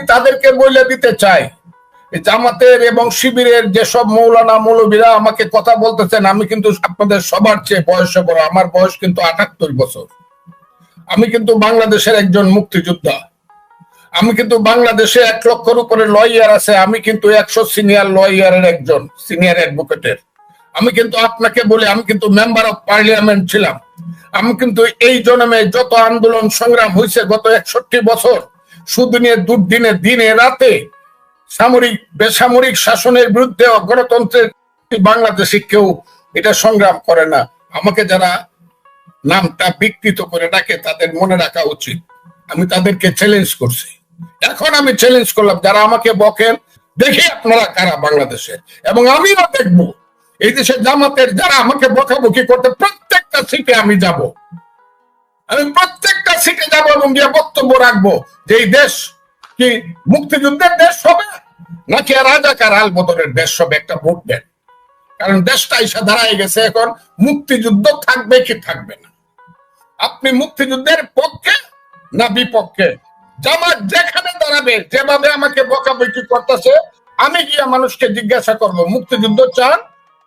তাদেরকে বলে দিতে চাই, জামাতের এবং শিবিরের যেসব মৌলানা মৌলবীরা আমাকে কথা বলতেছেন, আমি কিন্তু আপনাদের সবার চেয়ে বয়সে বড়। আমার বয়স কিন্তু 78 বছর। আমি কিন্তু বাংলাদেশের একজন মুক্তিযোদ্ধা। আমি কিন্তু বাংলাদেশে 1 লক্ষের উপরে লয়ার আছে। আমি কিন্তু 100 সিনিয়র লয়ারের একজন, সিনিয়র অ্যাডভোকেটের। আমি কিন্তু আপনাকে বলি, আমি কিন্তু মেম্বার অফ পার্লামেন্ট ছিলাম। আমি কিন্তু এই জন্মে যত আন্দোলন সংগ্রাম হয়েছে গত 61 বছর, শুধু নিয়ে দুর্দিনে দিনে রাতে সামরিক বেসামরিক শাসনের বিরুদ্ধে গণতন্ত্রের বাংলাদেশে কেউ এটা সংগ্রাম করে না। আমাকে যারা নামটা বিকৃত করে ডাকে তাদের মনে রাখা উচিত। আমি তাদেরকে চ্যালেঞ্জ করছি। এখন আমি চ্যালেঞ্জ করলাম, যারা আমাকে বকেন, দেখি আপনারা কারা বাংলাদেশের, এবং আমিও দেখবো এই দেশে জামাতের যারা আমাকে বকাবকি করতে, প্রত্যেকটা সিটে আমি যাব। আমি প্রত্যেকটা সিটে যাব এবং গিয়ে বক্তব্য রাখবো যে এই দেশ কি মুক্তিযুদ্ধের দেশ হবে নাকি রাজাকার আলবদরের দেশ হবে। একটা ভোট দেন, কারণ দেশটা এসে দাঁড়ায় গেছে। এখন মুক্তিযুদ্ধ থাকবে কি থাকবে না। আপনি মুক্তিযুদ্ধের পক্ষে না বিপক্ষে? জামাত যেখানে দাঁড়াবে, যেভাবে আমাকে বকাবকি করতেছে, আমি গিয়ে মানুষকে জিজ্ঞাসা করবো মুক্তিযুদ্ধ চান,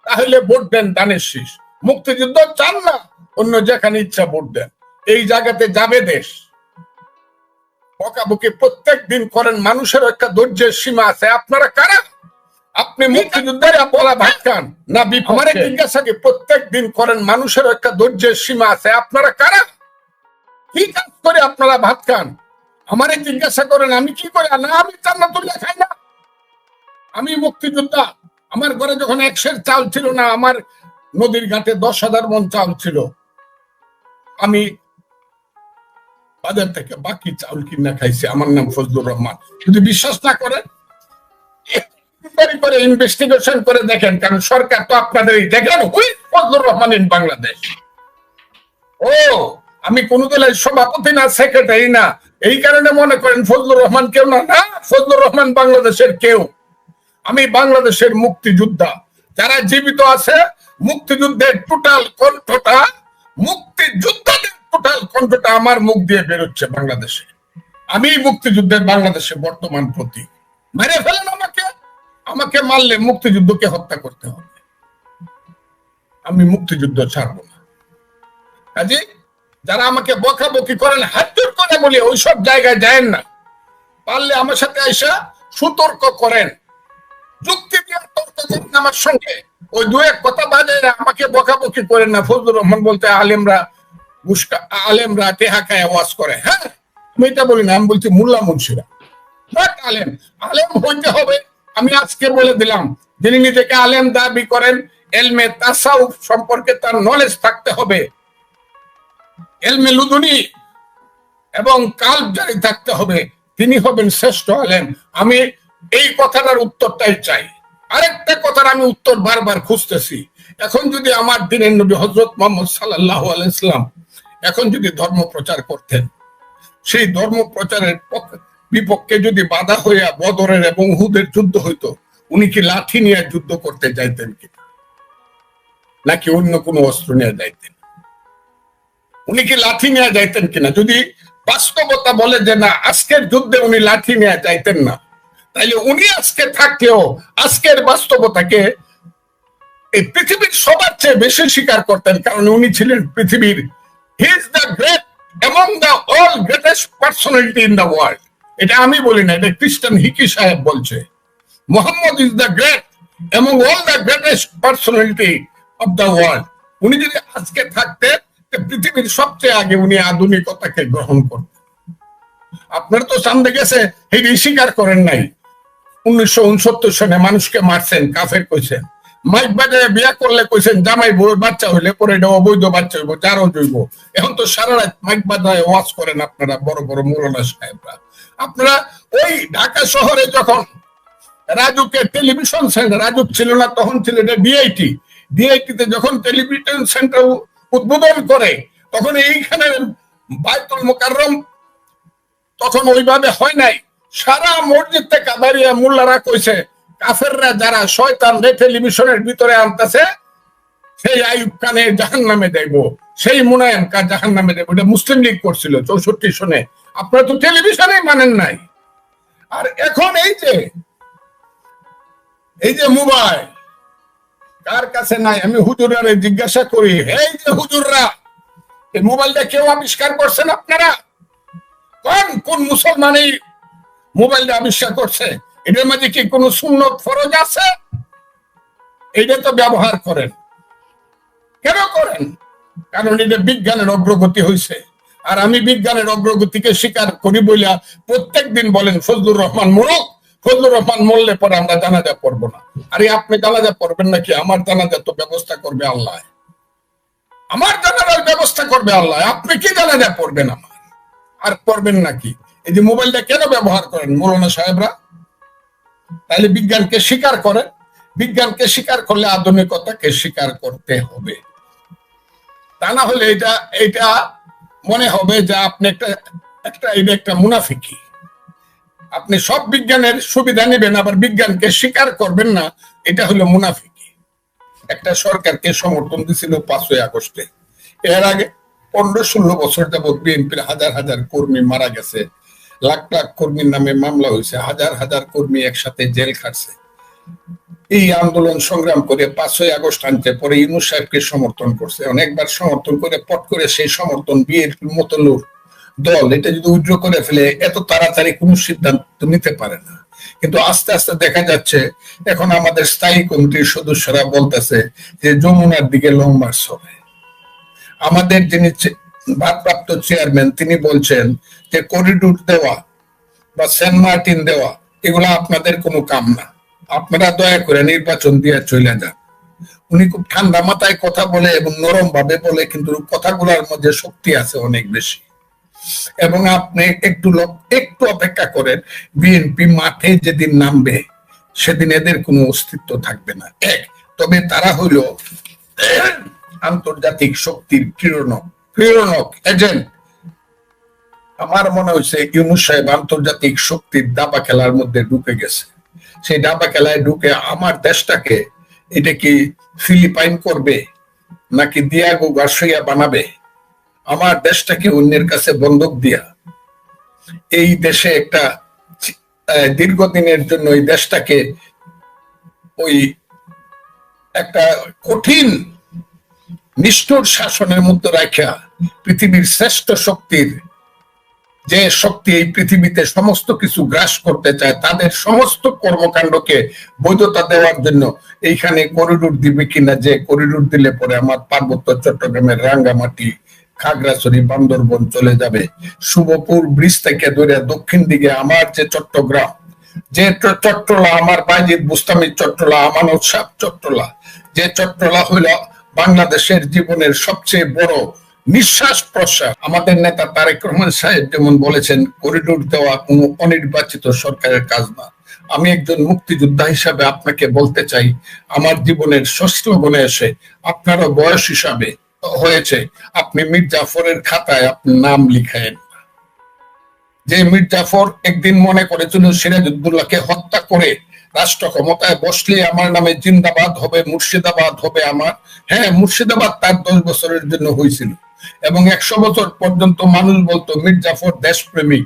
তাহলে ভোট দেন ধানের শীষ। মুক্তিযুদ্ধ চান না, অন্য যেখানে ইচ্ছা ভোট দেন। এই জায়গাতে যাবে দেশ। বকাবকি প্রত্যেক দিন করেন, মানুষের একটা ধৈর্যের সীমা আছে। আপনারা কারা? আপনি মুক্তিযুদ্ধের বলা ভাত খান না বিপক্ষে? জিজ্ঞাসা কি প্রত্যেক দিন করেন, মানুষের একটা ধৈর্যের সীমা আছে। আপনারা কারা? কি কাজ করে আপনারা ভাত খান? আমারে জিজ্ঞাসা করেন আমি কি করে? না, আমি জান্নাতুল্লাহ খাই না। আমি মুক্তিযোদ্ধা। আমার ঘরে যখন 100 চাল ছিল না, আমার নদীর ঘাটে 10,000 মন চাল ছিল। আমি বাজার থেকে বাকি চাউল কিনা খাইছি। আমার নাম ফজলুর রহমান। যদি বিশ্বাস না করেন, ইনভেস্টিগেশন করে দেখেন, কারণ সরকার তো আপনাদের দেখেন ফজলুর রহমান ইন বাংলাদেশ। ও, আমি কোন দলের সভাপতি না, সেক্রেটারি না, এই কারণে মনে করেন ফজলুর রহমান কেউ না। না, ফজলুর রহমান বাংলাদেশের কেউ। আমি বাংলাদেশের মুক্তিযোদ্ধা। যারা জীবিত আছে, মুক্তিযুদ্ধের টোটাল কণ্ঠটা, মুক্তিযোদ্ধাদের টোটাল কণ্ঠটা আমার মুখ দিয়ে বেরোচ্ছে বাংলাদেশে। আমি মুক্তিযুদ্ধের বাংলাদেশে বর্তমান প্রতীক। মেরে ফেলেন আমাকে, আমাকে মারলে মুক্তিযুদ্ধকে হত্যা করতে হবে। আমি মুক্তিযুদ্ধ ছাড়বো না। কাজে যারা আমাকে বকাবকি করেন, হাত জোর করে বলি ওইসব জায়গায় যায়েন না। পারলে আমার সাথে আইসা সতর্ক করেন, যুক্তি দিয়ে তর্ক করেন আমার সঙ্গে। ওই 2-1 কথা বাজে আমাকে বকাবকি করেন না। ফজলুর রহমান বলতে আলেমরা টেহা খায় ওয়াজ করে। হ্যাঁ, আমি এটা বলি না, আমি বলছি মোল্লা মুন্সিরা। আলেম আলেম হইতে হবে। আমি আজকে বলে দিলাম, যিনি নিজেকে আলেম দাবি করেন, এলমে তাসাউফ সম্পর্কে তার নলেজ থাকতে হবে, এলমে লুদুনি এবং কাল্ব জারি থাকতে হবে, তিনি হবেন শ্রেষ্ঠ আলেম। আমি এই কথাটার উত্তরটাই চাই। আরেকটা কথার আমি উত্তর বারবার খুঁজতেছি। এখন যদি আমার দিনের নবী হযরত মুহাম্মদ সাল্লাল্লাহু আলাইহি সাল্লাম এখন যদি ধর্ম প্রচার করতেন, সেই ধর্ম প্রচারের বিপক্ষে যদি বাধা হইয়া বদরের এবং উহুদের যুদ্ধ হইতো, উনি কি লাঠি নিয়ে যুদ্ধ করতে যাইতেন কিনা, নাকি অন্য কোনো অস্ত্র নিয়ে যাইতেন? উনি কি লাঠি নিয়ে যাইতেন কিনা? যদি বাস্তবতা বলে যে না, আজকের যুদ্ধে উনি লাঠি নিয়ে যাইতেন না, তাইলে উনি আজকে থাকলেও আজকের বাস্তবতাকে এই পৃথিবীর সবার চেয়ে বেশি স্বীকার করতেন, কারণ উনি ছিলেন পৃথিবীর, he is the great among the all greatest personality in the world. এটা আমি বলি না, এটা খ্রিস্টান হিকি সাহেব বলছে। Mohammad is the great among all the greatest personality of the world. উনি যদি আজকে থাকতেন, পৃথিবীর সবচেয়ে আগে উনি আধুনিকতাকে গ্রহণ করতেন। আপনার তো সামনে গেছে, এই স্বীকার করেন নাই। 1969 সনে মানুষকে মারছেন, কাফের কইছেন। মাইক বাজারে বিয়া করলে কইছেন জামাই বউ বাচ্চা হইলে পরে এটা অবৈধ বাচ্চা হইব, যারও জৈব। এখন তো সারা রাত মাইক বাজারে ওয়াজ করেন আপনারা, বড় বড় মৌলানা সাহেবরা। আপনারা ওই ঢাকা শহরে যখন রাজুকে টেলিভিশন সেন্টার, রাজুক ছিল না তখন, ছিল এটা ডিআইটি। ডিআইটিতে যখন টেলিভিশন সেন্টার উদ্বোধন করে, তখন এইখানে বাইতুল মুকাররম তখন ওইভাবে হয় নাই। সারা মসজিদ থেকে দাঁড়িয়ে মোল্লারা কইছে কাফেররা যারা শয়তান টেলিভিশনের ভিতরে আনতেছে, সেই আইয়ুব খানে জাহান্নামে দেব, সেই মুনায়েম কা জাহান্নামে দেব। এটা মুসলিম লীগ করছিল 64 সনে। আপনারা তো টেলিভিশনে মানেন নাই। আর এখন এই যে মোবাইল কার কাছে নাই, আমি হুজুররা জিজ্ঞাসা করি, এই যে হুজুররা, এই মোবাইলটা কেউ আবিষ্কার করছেন আপনারা? কোন মুসলমান এই মোবাইলটা আবিষ্কার করছে? এটার মাঝে কি কোনো সুন্নত ফরজ আছে? এইটা তো ব্যবহার করেন। কেন করেন? কারণ এটা বিজ্ঞানের অগ্রগতি হয়েছে। আর আমি বিজ্ঞানের অগ্রগতিকে স্বীকার করি বইলা প্রত্যেক দিন বলেন ফজলুর রহমান মরুক, ফজলুর রহমান মরলে পরে আমরা জানাজা পড়বো না। আরে আপনি জানাজা পড়বেন নাকি? আমার জানাজা তো ব্যবস্থা করবে আল্লাহ, আমার জানাজার ব্যবস্থা করবে আল্লাহ। আপনি কি জানাজা পড়বেন আমার? আর পড়বেন নাকি? এই যে মোবাইলটা কেন ব্যবহার করেন মৌলানা সাহেবরা? তাহলে বিজ্ঞানকে স্বীকার করেন। বিজ্ঞানকে স্বীকার করলে আধুনিকতাকে স্বীকার করতে হবে। তা না হলে এটা মনে হবে যে আপনি একটা মুনাফিকি। আপনি সব বিজ্ঞানের সুবিধা নেবেন আবার বিজ্ঞানকে স্বীকার করবেন না, এটা হলো মুনাফিকি। একটা সরকারকে সমর্থন দিছিল 5ই আগস্টে। এর আগে 15-16 বছর যাবৎ বিএনপির হাজার হাজার কর্মী মারা গেছে, লাখ লাখ কর্মীর নামে মামলা হয়েছে, হাজার হাজার কর্মী একসাথে জেল খাটছে। এই আন্দোলন সংগ্রাম করে 5ই আগস্ট আনতে পরে ইউনূস সাহেবকে সমর্থন করছে। অনেকবার সমর্থন করে পট করে সেই সমর্থন বিএনপির মতো লোক দল এটা যদি উইথড্র করে ফেলে এত তাড়াতাড়ি কোনো সিদ্ধান্ত নিতে পারে না। কিন্তু আস্তে আস্তে দেখা যাচ্ছে এখন আমাদের স্থায়ী কমিটির সদস্যরা বলতেছে যে যমুনার দিকে লং মার্চ হবে। আমাদের যিনি ভারপ্রাপ্ত চেয়ারম্যান তিনি বলছেন যে করিডোর দেওয়া বা সেন্ট মার্টিন দেওয়া এগুলো আপনাদের কোনো কাম না, আপনারা দয়া করে নির্বাচন দিয়ে চলে যান। উনি খুব ঠান্ডা মাথায় কথা বলে এবং নরম ভাবে বলে, কিন্তু কথাগুলোর মধ্যে শক্তি আছে অনেক বেশি। এবং আপনি একটু অপেক্ষা করেন, বিএনপি মাঠে যেদিন নামবে সেদিন এদের কোনো অস্তিত্ব থাকবে না। তবে তারা হইল আন্তর্জাতিক শক্তির প্রেরণক এজেন্ট। আমার মনে হয়েছে ইউনূস সাহেব আন্তর্জাতিক শক্তির দাবা খেলার মধ্যে ঢুকে গেছে। সেই দাবা খেলায় ঢুকে আমার দেশটাকে এটা কি ফিলিপাইন করবে নাকি দিয়াগো গার্সিয়া বানাবে? আমার দেশটাকে অন্যের কাছে বন্ধক দিয়া এই দেশে একটা দীর্ঘদিনের জন্য এই দেশটাকে ওই একটা কঠিন নিষ্ঠুর শাসনের মধ্যে রাখা পৃথিবীর শ্রেষ্ঠ শক্তির যে শক্তি এই পৃথিবীতে সমস্ত কিছু গ্রাস করতে চায় তাদের সমস্ত কর্মকাণ্ডকে বৈধতা দেওয়ার জন্য এইখানে করিডোর দিবে কিনা, যে করিডোর দিলে পরে আমার পার্বত্য চট্টগ্রামের রাঙ্গামাটি, খাগড়াছড়ি, বান্দরবন চলে যাবে। শুভপুর ব্রিজ থেকে ধরে দক্ষিণ দিকে আমার যে চট্টগ্রাম, যে চট্টলা আমার বাইজিদ বুস্তামি চট্টলা, আমানত সাহ চট্টলা, যে চট্টলা হইল বাংলাদেশের জীবনের সবচেয়ে বড় নিঃশ্বাস প্রশ্বাস। আমাদের নেতা তারেক রহমান সাহেব যেমন বলেছেন করিডোর দেওয়া কোনো অনির্বাচিত সরকারের কাজ না। আমি একজন মুক্তিযোদ্ধা হিসাবে আপনাকে বলতে চাই, আমার জীবনের ষষ্ঠ গুণে এসে আপনারও বয়স হিসাবে হয়েছে আপনি মীর জাফরের খাতায় আপনি নাম লিখায়েন। যে মীর জাফর একদিন মনে করেছিল সিরাজউদ্দৌলাকে হত্যা করে রাষ্ট্র ক্ষমতায় বসলে আমার নামে জিন্দাবাদ হবে, মুর্শিদাবাদ হবে আমার। হ্যাঁ, মুর্শিদাবাদ তার 10 বছরের জন্য হয়েছিল এবং 100 বছর পর্যন্ত মানুষ বলতো মীর জাফর দেশপ্রেমিক,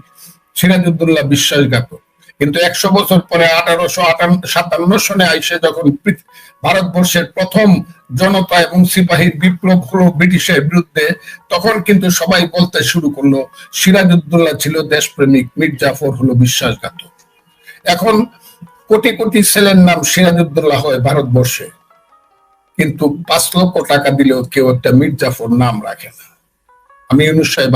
সিরাজউদ্দৌলা বিশ্বাসঘাতক। কিন্তু 100 বছর পরে 1857 সনে আইসে যখন ভারতবর্ষের প্রথম জনতা এবং সিপাহীর বিপ্লব হলো ব্রিটিশের বিরুদ্ধে, তখন কিন্তু সবাই বলতে শুরু করলো সিরাজউদ্দৌলা ছিল দেশপ্রেমিক, মীর জাফর হলো বিশ্বাসঘাতক। এখন কোটি কোটি ছেলের নাম সিরাজউদ্দৌলা হয় ভারতবর্ষে, কিন্তু 5 লক্ষ টাকা দিলেও কেউ একটা মীর জাফর নাম রাখে না। আমি ইউনূস সাহেব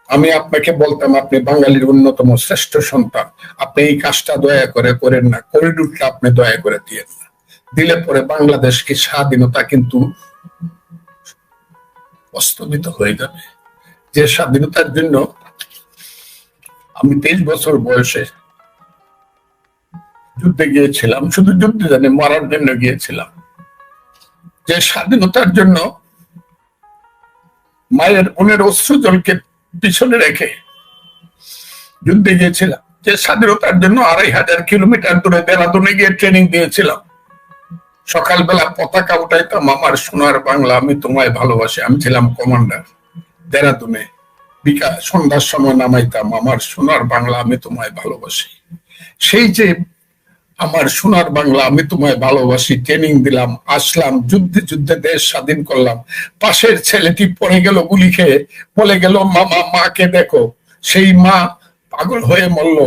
আমি আপনাকে বলতাম আপনি বাঙালির অন্যতম শ্রেষ্ঠ সন্তান, আপনি এই কাজটা দয়া করে করেন না, করিডোরটা আপনি দয়া করে দিয়েন না। দিলে পরে বাংলাদেশকে স্বাধীনতা কিন্তু অস্তমিত হয়ে যাবে। যে স্বাধীনতার জন্য আমি 23 বছর বয়সে যুদ্ধে গিয়েছিলাম, শুধু যুদ্ধে জানি মরার জন্য গিয়েছিলাম, যে স্বাধীনতার জন্য মায়ের বোনের অশ্রু জলকে পিছনে রেখে যুদ্ধে গিয়েছিলাম, যে স্বাধীনতার জন্য 2500 কিলোমিটার দূরে দেরাদুনে গিয়ে ট্রেনিং দিয়েছিলাম। সকালবেলা পতাকা উঠাইতাম, আমার সোনার বাংলা আমি তোমায় ভালোবাসি। আমি ছিলাম কমান্ডার দেরাদুনে, সন্ধ্যার সময় নামাইতাম, আমার সোনার বাংলা আমি তোমায় ভালোবাসি। সেই যে আমার সোনার বাংলা আমি তোমায় ভালোবাসি ট্রেনিং দিলাম, আসলাম, যুদ্ধে যুদ্ধে দেশ স্বাধীন করলাম। পাশের ছেলেটি পড়ে গেল গুলি খেয়ে, বলে গেল মামা মাকে দেখো, সেই মা পাগল হয়ে মরল।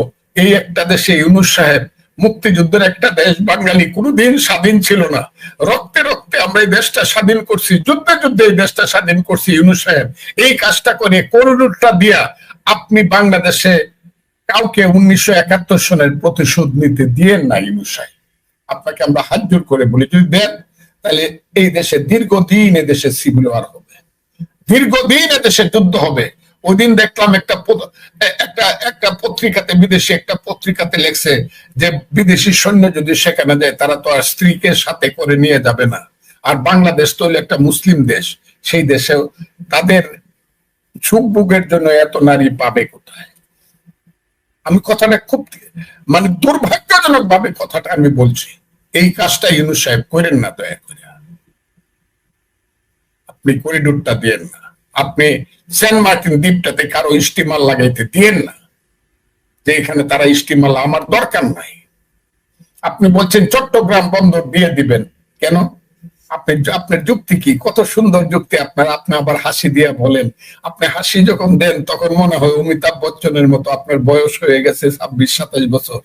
এই একটা দেশে ইউনূস সাহেব, মুক্তিযুদ্ধের একটা দেশ, বাঙালি কোনোদিন স্বাধীন ছিল না, রক্তে রক্তে আমরা এই দেশটা স্বাধীন করছি, যুদ্ধে যুদ্ধে এই দেশটা স্বাধীন করছি। ইউনূস সাহেব এই কাজটা করে করোড়টা দিয়া আপনি বাংলাদেশে কাউকে 1971 সনের প্রতিশোধ নিতে দিয়েন না। ইউনূস সাহেব, আপনাকে আমরা হাত জোর করে বলি, যদি দেন তাহলে এই দেশে দীর্ঘদিন এদেশে সিভিল ওয়ার হবে, দীর্ঘদিন এদেশে যুদ্ধ হবে। ওই দিন দেখলাম একটা পত্রিকাতে, বিদেশি একটা পত্রিকাতে লেখছে যে বিদেশি সৈন্য যদি সেখানে যায় তারা তো আর স্ত্রীকে সাথে করে নিয়ে যাবে না। আর বাংলাদেশ তো একটা মুসলিম দেশ, সেই দেশে তাদের সুখ ভোগের জন্য এত নারী পাবে কোথায়? আমি কথাটা খুব মানে দুর্ভাগ্যজনক ভাবে কথাটা আমি বলছি। এই কাজটা ইউনূস সাহেব করেন না, দয়া করে আপনি করিডোরটা দিয়েন না, আপনি সেন্ট মার্টিন দ্বীপটাতে কারো স্টিমার লাগাইতে দিয়েন না, যে এখানে তারা স্টিমার, আমার দরকার নাই। আপনি বলছেন চট্টগ্রাম বন্দর দিয়ে দিবেন, কেন? আপনার যুক্তি কি? কত সুন্দর যুক্তি আপনার, আপনি আবার হাসি দিয়ে বলেন। আপনি হাসি যখন দেন তখন মনে হয় অমিতাভ বচ্চনের মতো আপনার বয়স হয়ে গেছে 26-27 বছর।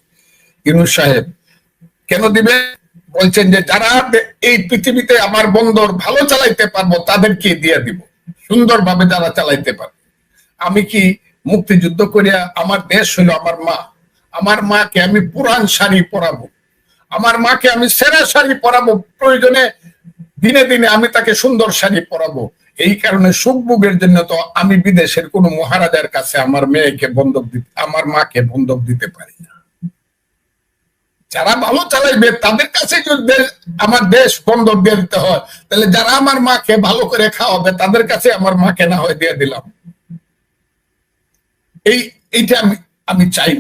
ইউনূস সাহেব কেন দিবে? বলছেন যে যারা এই পৃথিবীতে আমার বন্দর ভালো চালাইতে পারবো তাদেরকে দিয়ে দিব, সুন্দরভাবে যারা চালাইতে পারবে। আমি কি মুক্তিযুদ্ধ করিয়া, আমার দেশ হলো আমার মা, আমার মাকে আমি পুরান শাড়ি পরাবো, আমার মাকে আমি সেরা শাড়ি পরাবো, প্রয়োজনে দিনে দিনে আমি তাকে সুন্দর শাড়ি পরাবো। এই কারণে সুখ ভোগের জন্য তো আমি বিদেশের কোন মহারাজার কাছে আমার মেয়েকে বন্ধক দিতে, আমার মাকে বন্ধক দিতে পারি না। যারা ভালো চালাইবে তাদের কাছে যদি আমার দেশ বন্ধক দিয়ে দিতে হয়, তাহলে যারা আমার মাকে ভালো করে খাওয়াবে তাদের কাছে আমার মাকে না হয় দিয়ে দিলাম। এইটা আমি চাই।